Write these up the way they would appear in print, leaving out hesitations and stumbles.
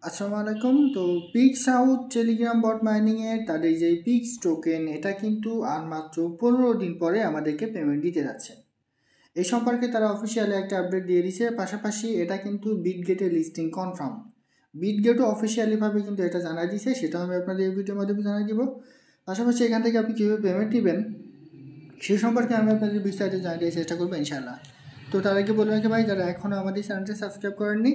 আসসালামু আলাইকুম। তো pix south Telegram bot mining এর তাদের যে পিক্স টোকেন এটা কিন্তু আর মাত্র 15 দিন পরে আমাদেরকে পেমেন্ট দিতে যাচ্ছে। এই সম্পর্কে তারা অফিসিয়ালি একটা আপডেট দিয়ে দিয়েছে। পাশাপাশি এটা কিন্তু বিটগেটের লিস্টিং কনফার্ম। বিটগেটও অফিসিয়ালিভাবে কিন্তু এটা জানাই দিয়েছে, সেটাও আমি আপনাদের এই ভিডিওর মাধ্যমে জানাই দিব। পাশাপাশি এখান থেকে আপনি কীভাবে পেমেন্ট দিবেন সে সম্পর্কে আমি আপনাদের বিস্তারিত জানিয়ে চেষ্টা করবো ইনশাআল্লাহ। তো তার আগে বলে রাখি ভাই, যারা এখনও আমাদের চ্যানেলটি সাবস্ক্রাইব করেননি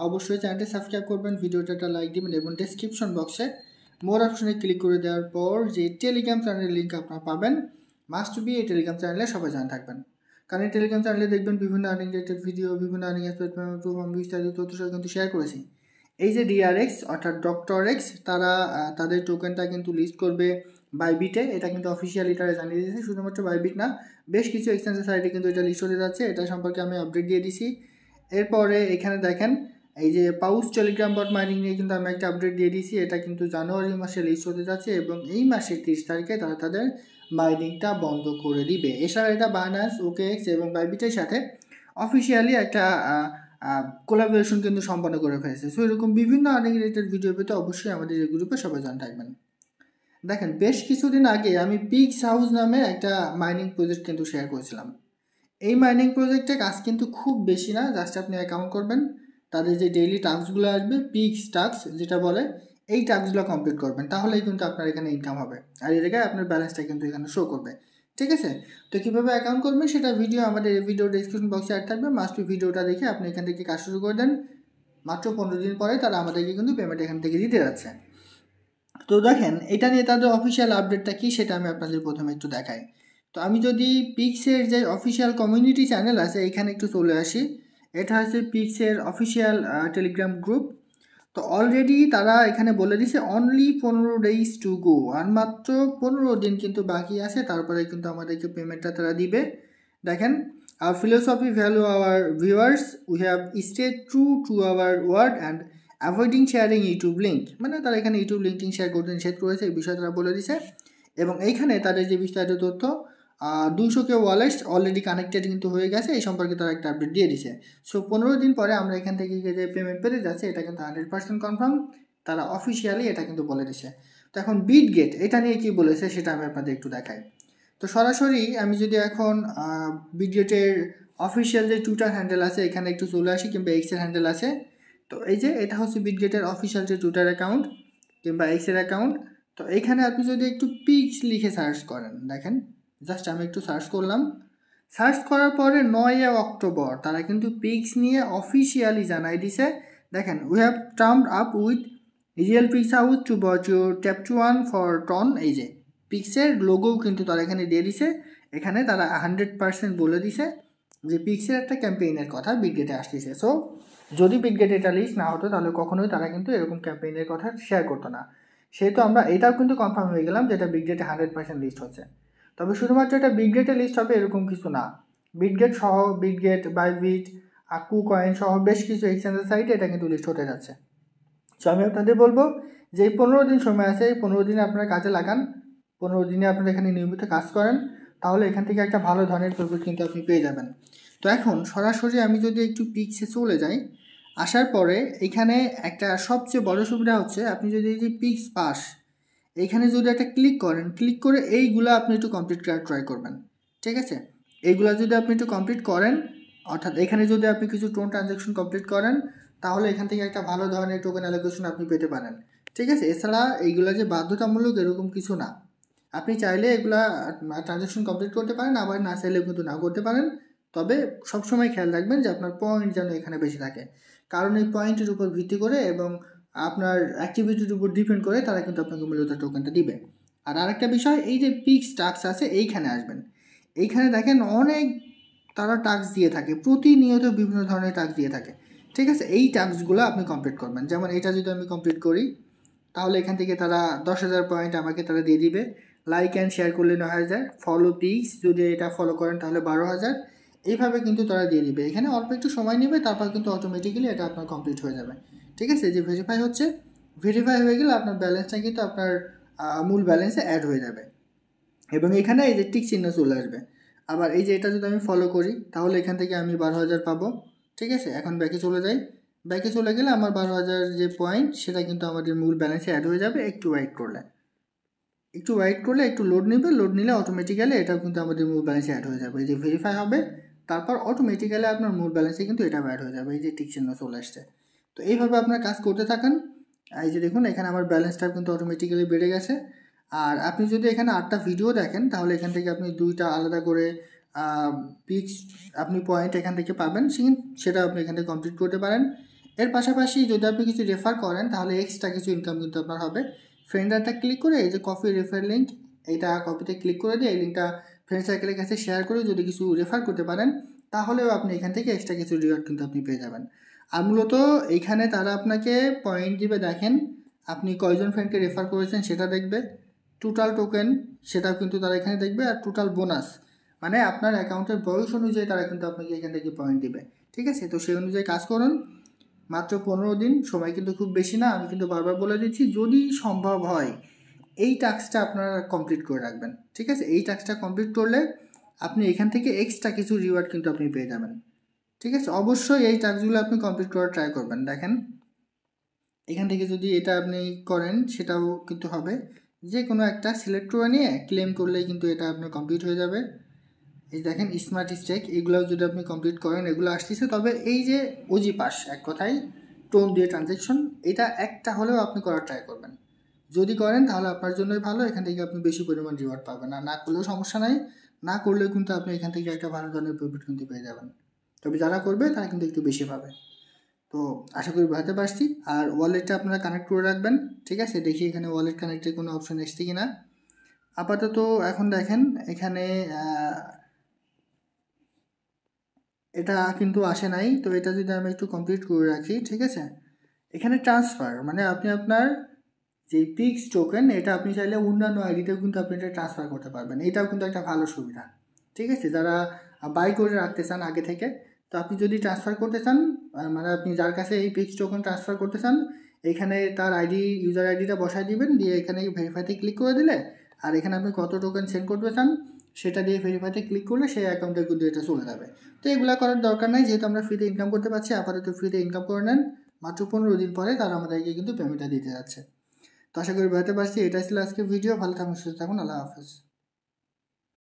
অবশ্যই চ্যানেলটি সাবস্ক্রাইব করবেন, ভিডিওটা একটা লাইক দিবেন এবং ডেসক্রিপশন বক্সে মোর অপশনে ক্লিক করে দেওয়ার পর যে টেলিগ্রাম চ্যানেলের লিঙ্ক আপনারা পাবেন, মাস্ট বি এই টেলিগ্রাম চ্যানেলে সবাই জানা থাকবেন। কারণ এই টেলিগ্রাম চ্যানেলে দেখবেন বিভিন্ন আর্নিং রিলেটেড ভিডিও, বিভিন্ন আর্নিং বিস্তারিত তথ্য কিন্তু শেয়ার করেছি। এই যে ডিআরএক্স অর্থাৎ ডক্টর এক্স তারা তাদের টোকেনটা কিন্তু লিস্ট করবে বাইবিটে, এটা কিন্তু অফিসিয়ালি তারা জানিয়ে দিয়েছে। শুধুমাত্র বাইবিট না, বেশ কিছু এক্সচেঞ্জের সাইটে কিন্তু এটা লিস্ট হতে যাচ্ছে, এটা সম্পর্কে আমি আপডেট দিয়ে দিছি। এরপরে এখানে দেখেন এই যে পাউস টেলিগ্রাম বট মাইনিং নিয়ে কিন্তু আমি একটা আপডেট দিয়ে দিয়েছি, এটা কিন্তু জানুয়ারি মাসে লিস্ট হতে যাচ্ছে এবং এই মাসের 30 তারিখে তারা তাদের মাইনিংটা বন্ধ করে দিবে। এছাড়া এটা বাইন্যান্স, ওকেএক্স এবং বাইবিটের সাথে অফিসিয়ালি একটা কোলাবোরেশন কিন্তু সম্পন্ন করে ফেলেছে। সো এরকম বিভিন্ন আর্নিং রিলেটেড ভিডিও পেতে অবশ্যই আমাদের এই গ্রুপে সবাই জানা থাকবেন। দেখেন বেশ কিছুদিন আগে আমি পিক্স হাউস নামে একটা মাইনিং প্রজেক্ট কিন্তু শেয়ার করেছিলাম। এই মাইনিং প্রজেক্টে কাজ কিন্তু খুব বেশি না, জাস্ট আপনি অ্যাকাউন্ট করবেন, তাদের যে ডেইলি টাস্কগুলো আসবে পিক্স টাস্ক যেটা বলে, এই টাস্কগুলো কমপ্লিট করবেন, তাহলেই কিন্তু আপনার এখানে ইনকাম হবে। আর এই জায়গায় আপনার ব্যালেন্সটা কিন্তু এখানে শো করবে। ঠিক আছে, তো কীভাবে অ্যাকাউন্ট করবেন সেটা ভিডিও আমাদের এই ভিডিও ডিসক্রিপশন বক্সে অ্যাড থাকবে, মাস্ট ভিডিওটা দেখে আপনি এখান থেকে কাজ শুরু করে দেন। মাত্র 15 দিন পরে তারা আমাদেরকে কিন্তু পেমেন্ট এখান থেকে দিতে যাচ্ছে। তো দেখেন এটা নিয়ে তাদের অফিসিয়াল আপডেটটা কী সেটা আমি আপনাদের প্রথমে একটু দেখাই। তো আমি যদি পিক্সের যে অফিসিয়াল কমিউনিটি চ্যানেল আছে এখানে একটু চলে আসি, এটা হচ্ছে পিক্সের অফিসিয়াল টেলিগ্রাম গ্রুপ। তো অলরেডি তারা এখানে বলে দিছে অনলি 15 ডেজ টু গো, আর মাত্র 15 দিন কিন্তু বাকি আছে, তারপরে কিন্তু আমাদেরকে পেমেন্টটা তারা দিবে। দেখেন our philosophy value our viewers, we have stayed true to our word and avoiding sharing YouTube link, মানে তারা এখানে ইউটিউব লিঙ্কিং শেয়ার করতে নিষেধ করেছে, এই বিষয়ে তারা বলে দিছে। এবং এইখানে তাদের যে বিস্তারিত তথ্য 200 ওয়ালেটস অলরেডি কানেক্টেড কিন্তু হয়ে গেছে, এই সম্পর্কে তারা একটা আপডেট দিয়ে দিছে। সো 15 দিন পরে আমরা এখান থেকে যে পেমেন্ট পেতে যাচ্ছে এটা কিন্তু 100% কনফার্ম, তারা অফিসিয়ালি এটা কিন্তু বলে দিছে। তো এখন বিটগেট এটা নিয়ে কী বলেছে সেটা আমি আপনাদের একটু দেখাই। তো সরাসরি আমি যদি এখন বিটগেটের অফিসিয়াল যে টুইটার হ্যান্ডেল আছে এখানে একটু চলে আসি, কিংবা এক্সের হ্যান্ডেল আছে, তো এই যে এটা হচ্ছে বিটগেটের অফিসিয়াল যে টুইটার অ্যাকাউন্ট কিংবা এক্সের অ্যাকাউন্ট। তো এইখানে আপনি যদি একটু পিক্স লিখে সার্চ করেন, দেখেন জাস্ট আমি একটু সার্চ করলাম, সার্চ করার পরে 9 অক্টোবর তারা কিন্তু পিক্স নিয়ে অফিসিয়ালি জানাই দিছে। দেখেন we have termed up with real pix house to watch your tap to one for ton, এই যে পিক্সের লোগোও কিন্তু তারা এখানে দিয়ে দিছে। এখানে তারা 100% বলে দিছে যে পিক্সের একটা ক্যাম্পেইনের কথা বিটগেটে আসতেছে। সো যদি বিটগেট এটা লিস্ট না হতো তাহলে কখনোই তারা কিন্তু এরকম ক্যাম্পেইনের কথা শেয়ার করতো না। সেহেতু আমরা এটাও কিন্তু কনফার্ম হয়ে গেলাম যে এটা বিটগেটে 100% লিস্ট হচ্ছে। তবে শুধুমাত্র এটা বিটগেটে লিস্ট হবে এরকম কিছু না, বিটগেট সহ বিটগেট, বাইবিট, আকু কয়েন সহ বেশ কিছু এক্সচেঞ্জের সাইটে এটা কিন্তু লিস্ট হতে যাচ্ছে। সো আমি আপনাদের বলবো যে এই 15 দিন সময় আছে, এই 15 দিনে আপনারা কাজে লাগান, 15 দিনে আপনারা এখানে নিয়মিত কাজ করেন, তাহলে এখান থেকে একটা ভালো ধরনের প্রফিট কিন্তু আপনি পেয়ে যাবেন। তো এখন সরাসরি আমি যদি একটু পিক্সে চলে যাই, আসার পরে এখানে একটা সবচেয়ে বড় সুবিধা হচ্ছে আপনি যদি এই যে পিক্স পাস এইখানে যদি একটা ক্লিক করেন, ক্লিক করে এইগুলো আপনি একটু কমপ্লিট করার ট্রাই করবেন। ঠিক আছে, এইগুলো যদি আপনি একটু কমপ্লিট করেন, অর্থাৎ এখানে যদি আপনি কিছু টোন ট্রানজ্যাকশন কমপ্লিট করেন, তাহলে এখান থেকে একটা ভালো ধরনের টোকেন অ্যালোকেশন আপনি পেতে পারেন। ঠিক আছে, এছাড়া এইগুলো যে বাধ্যতামূলক এরকম কিছু না, আপনি চাইলে এগুলা ট্রানজ্যাকশন কমপ্লিট করতে পারেন, আবার না চাইলেও কিন্তু না করতে পারেন। তবে সবসময় খেয়াল রাখবেন যে আপনার পয়েন্ট যেন এখানে বেশি থাকে, কারণ এই পয়েন্টের উপর ভিত্তি করে এবং আপনার অ্যাক্টিভিটির উপর ডিপেন্ড করে তারা কিন্তু আপনাকে মূলত টোকেনটা দিবে। আর আরেকটা বিষয়, এই যে পিক্স টাস্ক আছে এইখানে আসবেন, এইখানে দেখেন অনেক তারা টাস্ক দিয়ে থাকে, প্রতিনিয়ত বিভিন্ন ধরনের টাস্ক দিয়ে থাকে। ঠিক আছে, এই টাস্কগুলো আপনি কমপ্লিট করবেন। যেমন এটা যদি আমি কমপ্লিট করি তাহলে এখান থেকে তারা 10,000 পয়েন্ট আমাকে তারা দিয়ে দিবে। লাইক অ্যান্ড শেয়ার করলে 9,000, ফলো পিক্স যদি এটা ফলো করেন তাহলে 12,000, এইভাবে কিন্তু তারা দিয়ে দিবে। এখানে অল্প একটু সময় নেবে, তারপর কিন্তু অটোমেটিক্যালি এটা আপনার কমপ্লিট হয়ে যাবে। ঠিক আছে, যে ভেরিফাই হচ্ছে, ভেরিফাই হয়ে গেলে আপনার ব্যালেন্সটা কিন্তু আপনার মূল ব্যালেন্সে অ্যাড হয়ে যাবে এবং এখানে এই যে টিক চিহ্ন চলে আসবে। আবার এই যে এটা যদি আমি ফলো করি তাহলে এখান থেকে আমি 12,000 পাবো। ঠিক আছে, এখন ব্যাকে চলে যাই, ব্যাকে চলে গেলে আমার 12,000 যে পয়েন্ট সেটা কিন্তু আমাদের মূল ব্যালেন্সে অ্যাড হয়ে যাবে। একটু ওয়েট করলে একটু লোড নিলে অটোমেটিক্যালি এটাও কিন্তু আমাদের মূল ব্যালেন্সে অ্যাড হয়ে যাবে। এই যে ভেরিফাই হবে, তারপর অটোমেটিক্যালি আপনার মূল ব্যালেন্সে কিন্তু এটা অ্যাড হয়ে যাবে। এই যে টিক চিহ্ন চলে আসছে। তো এইভাবে আপনার কাজ করতে থাকেন। এই যে দেখুন এখানে আমার ব্যালেন্সটা কিন্তু অটোমেটিক্যালি বেড়ে গেছে। আর আপনি যদি এখানে 8টা ভিডিও দেখেন তাহলে এখান থেকে আপনি 2টা আলাদা করে পিক্স আপনি পয়েন্ট এখান থেকে পাবেন, সেটা আপনি এখান থেকে কমপ্লিট করতে পারেন। এর পাশাপাশি যদি আপনি কিছু রেফার করেন তাহলে এক্সট্রা কিছু ইনকাম কিন্তু আপনার হবে। ফ্রেন্ডারটা ক্লিক করে এই যে কপি রেফার লিঙ্ক, এইটা কপিতে ক্লিক করে দিয়ে এই লিঙ্কটা ফ্রেন্ড সার্কেলের কাছে শেয়ার করে যদি কিছু রেফার করতে পারেন তাহলেও আপনি এখান থেকে এক্সট্রা কিছু রিওয়ার্ড কিন্তু আপনি পেয়ে যাবেন। আর মূলত এইখানে তারা আপনাকে পয়েন্ট দিবে, দেখেন আপনি কয়জন ফ্রেন্ডকে রেফার করেছেন সেটা দেখবে, টোটাল টোকেন সেটাও কিন্তু তারা এখানে দেখবে, আর টোটাল বোনাস মানে আপনার অ্যাকাউন্টের বয়স অনুযায়ী তারা কিন্তু আপনাকে এখান থেকে পয়েন্ট দিবে। ঠিক আছে, তো সেই অনুযায়ী কাজ করুন। মাত্র 15 দিন, সময় কিন্তু খুব বেশি না। আমি কিন্তু বারবার বলে দিচ্ছি, যদি সম্ভব হয় এই টাস্কটা আপনারা কমপ্লিট করে রাখবেন। ঠিক আছে, এই টাস্কটা কমপ্লিট করলে আপনি এখান থেকে এক্সট্রা কিছু রিওয়ার্ড কিন্তু আপনি পেয়ে যাবেন। ঠিক আছে, অবশ্যই এই টাস্কগুলো আপনি কমপ্লিট করার ট্রাই করবেন। দেখেন এখান থেকে যদি এটা আপনি করেন সেটাও কিন্তু হবে, যে কোনো একটা সিলেক্ট করে নিয়ে ক্লেম করলেই কিন্তু এটা আপনার কমপ্লিট হয়ে যাবে। এই দেখেন স্মার্ট স্টেক, এগুলোও যদি আপনি কমপ্লিট করেন এগুলো আসতেছে। তবে এই যে ওজি পাস, এক কথায় টোন দিয়ে ট্রানজ্যাকশন, এটা একটা হলেও আপনি করার ট্রাই করবেন। যদি করেন তাহলে আপনার জন্যই ভালো, এখান থেকে আপনি বেশি পরিমাণ রিওয়ার্ড পাবেন। আর না করলেও সমস্যা নাই, না করলেও কিন্তু আপনি এখান থেকে একটা ভালো ধরনের প্রফিট কিন্তু পেয়ে যাবেন। তবে যারা করবে তারা কিন্তু একটু বেশি পাবে। তো আশা করি বুঝাতে পারছি। আর ওয়ালেটটা আপনারা কানেক্ট করে রাখবেন। ঠিক আছে, দেখি এখানে ওয়ালেট কানেক্টের কোনো অপশন এসছে কি না। আপাতত এখন দেখেন এখানে এটা কিন্তু আসে নাই। তো এটা যদি আমি একটু কমপ্লিট করে রাখি, ঠিক আছে, এখানে ট্রান্সফার মানে আপনি আপনার যে পিক্স টোকেন এটা আপনি চাইলে অন্যান্য আইডিতেও কিন্তু আপনি এটা ট্রান্সফার করতে পারবেন। এটাও কিন্তু একটা ভালো সুবিধা। ঠিক আছে, যারা বাই করে রাখতে চান আগে থেকে, তো আপনি যদি ট্রান্সফার করতে চান মানে আপনি যার কাছে এই পিক্স টোকেন ট্রান্সফার করতে চান, এখানে তার ইউজার আইডিটা বসায় দিবেন, দিয়ে এখানে ভেরিফাইতে ক্লিক করে দিলে, আর এখানে আপনি কত টোকেন সেন্ড করতে চান সেটা দিয়ে ভেরিফাইতে ক্লিক করলে সেই অ্যাকাউন্টে কিন্তু এটা চলে যাবে। তো এগুলো করার দরকার নাই, যেহেতু আমরা ফ্রিতে ইনকাম করতে পারছি। আপাতত ফ্রিতে ইনকাম করে নেন, মাত্র 15 দিন পরে তারা আমাদেরকে কিন্তু পেমেন্টটা দিতে যাচ্ছে। তো আশা করি বুঝতে পারছি। এটাই ছিল আজকে ভিডিও। ভালো থাকুন, সুস্থ থাকুন, আল্লাহ হাফেজ।